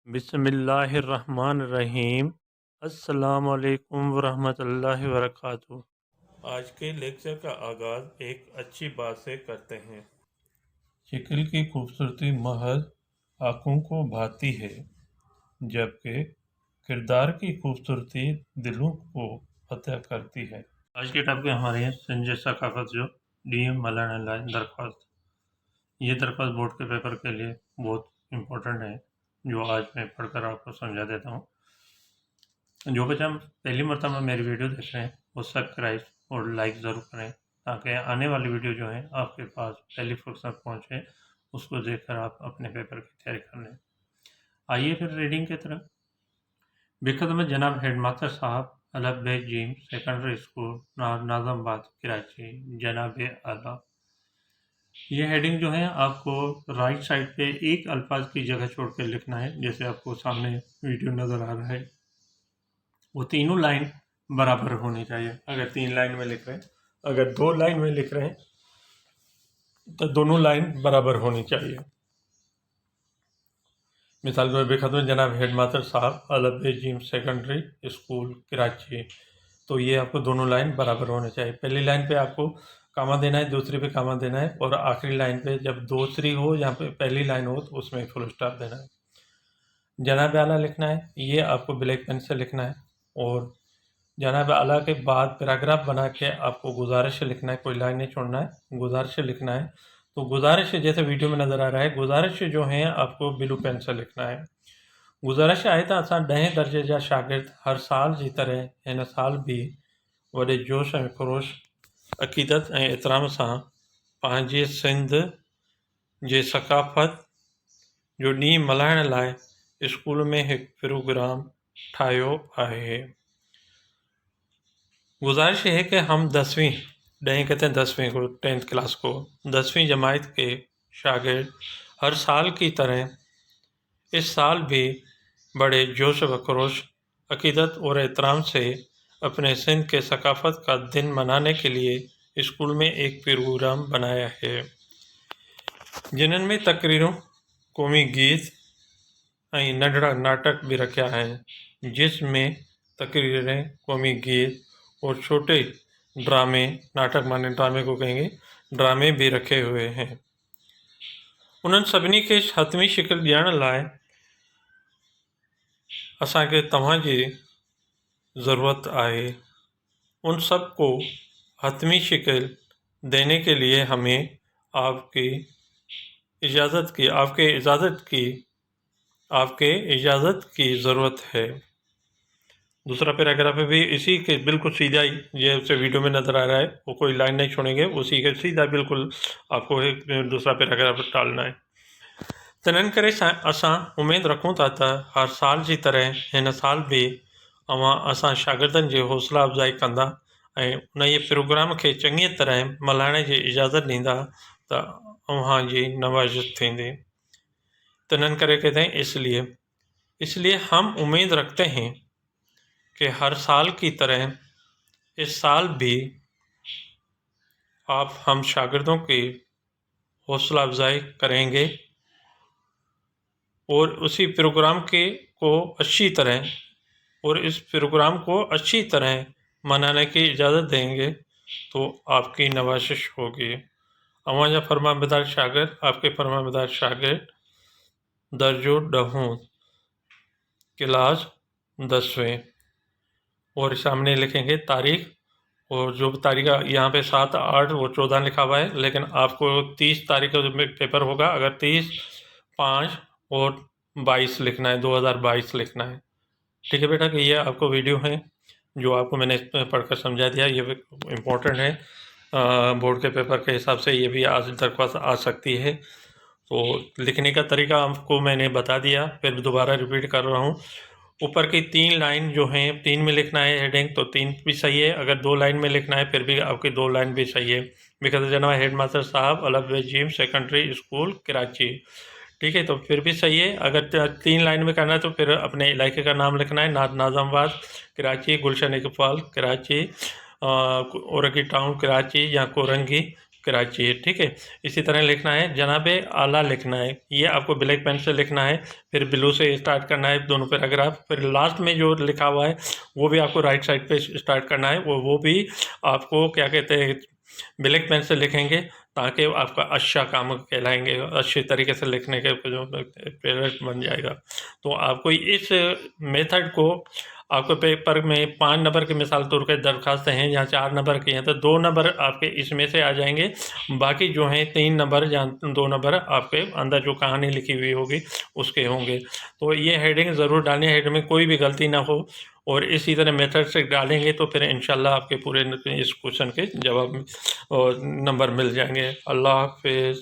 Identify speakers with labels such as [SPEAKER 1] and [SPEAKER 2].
[SPEAKER 1] बिस्मिल्लाहिर्रहमानिर्रहीम। अस्सलामुअलैकुम वरहमतुल्लाहि वबरकातुहू। आज के लेक्चर का आगाज़ एक अच्छी बात से करते हैं। शक्ल की खूबसूरती महज आँखों को भाती है, जबकि किरदार की खूबसूरती दिलों को फतह करती है। आज के टॉपिक हमारे हैं संजय सकाफत जो DM मौलाना दरख्वास्त। ये दरख्वास्त बोर्ड के पेपर के लिए बहुत इम्पोर्टेंट है, जो आज मैं पढ़कर आपको समझा देता हूँ। जो बच्चा पहली मरतबा मेरी वीडियो देख रहे हैं वो सब्सक्राइब और लाइक ज़रूर करें, ताकि आने वाली वीडियो जो है आपके पास पहली फुर्सत पहुँचे, उसको देखकर आप अपने पेपर की तैयारी कर लें। आइए फिर रीडिंग की तरफ। बेखदमत जनाब हेडमास्टर साहब अलग बेग जिम सेकेंडरी स्कूल नाजमाबाद कराची जनाब आला। ये हेडिंग जो है आपको राइट साइड पे एक अल्फाज की जगह छोड़ कर लिखना है। जैसे आपको सामने वीडियो नज़र आ रहा है, वो तीनों लाइन बराबर होनी चाहिए। अगर 3 लाइन में लिख रहे हैं, अगर 2 लाइन में लिख रहे हैं, तो दोनों लाइन बराबर होनी चाहिए। मिसाल के बेखदमत जनाब हेडमास्टर साहब अलग जिम सेकेंडरी स्कूल कराची, तो ये आपको दोनों लाइन बराबर होने चाहिए। पहली लाइन पे आपको कामा देना है, दूसरी पे कामा देना है, और आखिरी लाइन पे जब दूसरी हो, यहाँ पे पहली लाइन हो, तो उसमें फुल स्टॉप देना है। जनाब आला लिखना है, ये आपको ब्लैक पेन से लिखना है। और जनाब आला के बाद पैराग्राफ बना के आपको गुजारिश लिखना है, कोई लाइन नहीं छोड़ना है, गुजारिश लिखना है। तो गुजारिश जैसे वीडियो में नज़र आ रहा है, गुजारिश जो है आपको ब्लू पेन से लिखना है। गुजारिश आहे त असां 10 दर्जे जा शागिर्द हर साल जी तरह हिन साल भी वॾे जोश ऐं ख़रोश, अक़ीदत ऐं एतिराम सां पंहिंजे सिंध जे सकाफ़त जो ॾींहुं मल्हाइण लाइ स्कूल में हिकु प्रोग्राम ठाहियो आहे। गुजारिश है कि हम 10वीं 10 कहते हैं 10वीं को, 10th क्लास को, 10वीं जमात के शागिर्द हर साल की तरह इस साल भी बड़े जोश व खरोश, अक़ीदत और एहतराम से अपने सिंध के सकाफ़त का दिन मनाने के लिए स्कूल में एक प्रोग्राम बनाया है, जिन्हनि में तकरीरों, कौमी गीत ऐं नंढड़ा नाटक भी रखा है, जिसमें तकरीरें, कौमी गीत और छोटे ड्रामे, नाटक माने ड्रामे को कहेंगे, ड्रामे भी रखे हुए हैं। उन्हनि सभिनी खे हतमी शिकिल ॾियण लाइ असांखे तव्हांजी ज़रूरत आहे। उन सब को हतमी शिकिल देने के लिए हमें आपके इजाज़त की ज़रूरत है। दूसरा पैराग्राफ भी इसी के बिल्कुल सीधा ही, जैसे वीडियो में नज़र आ रहा है, वो कोई लाइन नहीं छोड़ेंगे, उसी के सीधा बिल्कुल आपको एक दूसरा पैराग्राफ डालना है। तनन करे असां उम्मीद रखूं था त हर साल जी तरह हिन साल भी अवां असां शागिर्दनि जी हौसला अफ़ज़ाई कंदा ऐं उन ये प्रोग्राम खे चङी तरह मल्हाइण जी इजाज़त ॾींदा त अव्हां जी नवाज़त थींदी। तनन करे कहते हैं इसलिए हम उम्मीद रखते हैं कि हर साल की तरह इस साल भी आप हम शागिर्दों की हौसला अफजाई करेंगे और उसी प्रोग्राम इस प्रोग्राम को अच्छी तरह मनाने की इजाज़त देंगे, तो आपकी नवाजिश होगी। अवां फरमाबरदार शागिर्द, आपके फरमाबरदार शागिर्द, दर्जो 10 क्लास 10वीं, और सामने लिखेंगे तारीख, और जो तारीख यहाँ पे 7, 8 वो 14 लिखा हुआ है, लेकिन आपको 30 तारीख का जो पेपर होगा, अगर 30, 5 और 22 लिखना है, 2022 लिखना है। ठीक है बेटा, कि ये आपको वीडियो है जो आपको मैंने पढ़कर समझा दिया, ये इम्पोर्टेंट है। बोर्ड के पेपर के हिसाब से ये भी आज दरख्वास्त आ सकती है। तो लिखने का तरीका आपको मैंने बता दिया, फिर दोबारा रिपीट कर रहा हूँ। ऊपर की 3 लाइन जो हैं, 3 में लिखना है हेडिंग, तो 3 भी सही है। अगर 2 लाइन में लिखना है, फिर भी आपकी 2 लाइन भी सही है। बिकॉज जनाब हेडमास्टर साहब अलग जिम सेकेंडरी स्कूल कराची, ठीक है, तो फिर भी सही है। अगर 3 लाइन में करना है तो फिर अपने इलाके का नाम लिखना है, नाजमाबाद कराची, गुलशन इकबाल कराची, औरंगी टाउन कराची, या कोरंगी कराची, ठीक है। इसी तरह लिखना है जनाब आला लिखना है, ये आपको ब्लैक पेन से लिखना है, फिर ब्लू से स्टार्ट करना है दोनों पैराग्राफ, फिर लास्ट में जो लिखा हुआ है वो भी आपको राइट साइड पे स्टार्ट करना है, वो भी आपको क्या कहते हैं ब्लैक पेन से लिखेंगे, ताकि आपका अच्छा काम कहलाएंगे, अच्छे तरीके से लिखने के जो पेरेंट बन जाएगा। तो आपको इस मेथड को आपको पेपर में 5 नंबर की मिसाल तौर पे दरख्वास्त हैं, जहाँ 4 नंबर की हैं तो 2 नंबर आपके इसमें से आ जाएंगे, बाकी जो हैं 3 नंबर या 2 नंबर आपके अंदर जो कहानी लिखी हुई होगी उसके होंगे। तो ये हेडिंग ज़रूर डालें, हेड में कोई भी गलती ना हो, और इसी तरह मेथड से डालेंगे तो फिर इंशाल्लाह आपके पूरे इस क्वेश्चन के जवाब और नंबर मिल जाएंगे। अल्लाह हाफिज़।